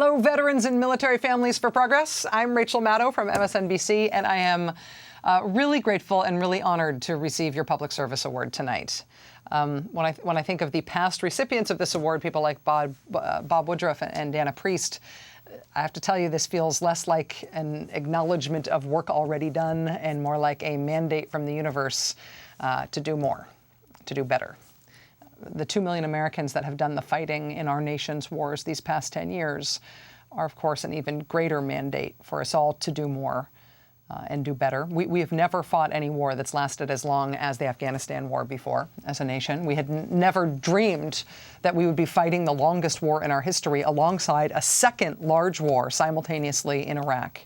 Hello, veterans and military families for progress. I'm Rachel Maddow from MSNBC, and I am really grateful and really honored to receive your Public Service Award tonight. When I think of the past recipients of this award, people like Bob Woodruff and Dana Priest, I have to tell you, this feels less like an acknowledgement of work already done and more like a mandate from the universe to do more, to do better. The 2 million Americans that have done the fighting in our nation's wars these past 10 years are, of course, an even greater mandate for us all to do more and do better. We have never fought any war that's lasted as long as the Afghanistan war before as a nation. We had never dreamed that we would be fighting the longest war in our history alongside a second large war simultaneously in Iraq.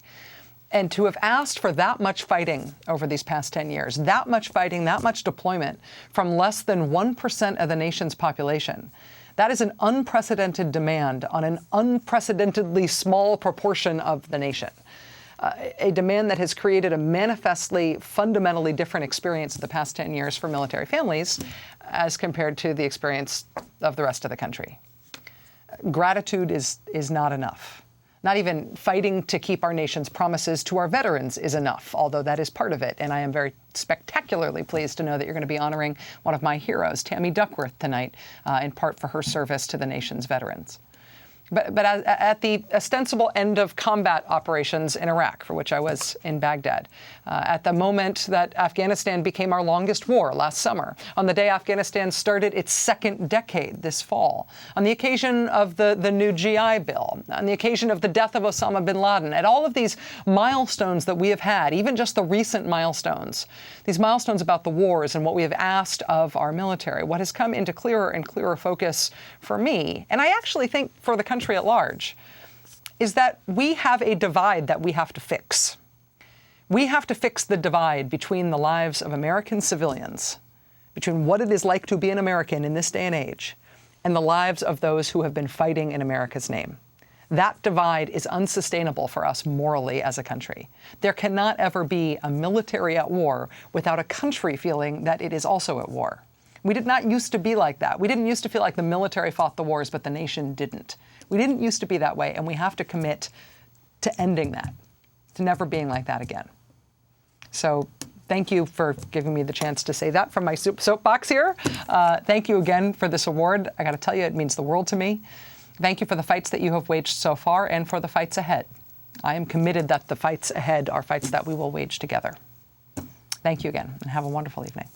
And to have asked for that much fighting over these past 10 years, that much fighting, that much deployment from less than 1% of the nation's population, that is an unprecedented demand on an unprecedentedly small proportion of the nation. A demand that has created a manifestly, fundamentally different experience of the past 10 years for military families as compared to the experience of the rest of the country. Gratitude is not enough. Not even fighting to keep our nation's promises to our veterans is enough, although that is part of it. And I am very spectacularly pleased to know that you're going to be honoring one of my heroes, Tammy Duckworth, tonight, in part for her service to the nation's veterans. But at the ostensible end of combat operations in Iraq, for which I was in Baghdad, at the moment that Afghanistan became our longest war last summer, on the day Afghanistan started its second decade this fall, on the occasion of the new GI Bill, on the occasion of the death of Osama bin Laden, at all of these milestones that we have had, even just the recent milestones, these milestones about the wars and what we have asked of our military, what has come into clearer and clearer focus for me, and I actually think for the country at large, is that we have a divide that we have to fix. We have to fix the divide between the lives of American civilians, between what it is like to be an American in this day and age, and the lives of those who have been fighting in America's name. That divide is unsustainable for us morally as a country. There cannot ever be a military at war without a country feeling that it is also at war. We did not used to be like that. We didn't used to feel like the military fought the wars, but the nation didn't. We didn't used to be that way, and we have to commit to ending that, to never being like that again. So thank you for giving me the chance to say that from my soapbox here. Thank you again for this award. I got to tell you, it means the world to me. Thank you for the fights that you have waged so far and for the fights ahead. I am committed that the fights ahead are fights that we will wage together. Thank you again, and have a wonderful evening.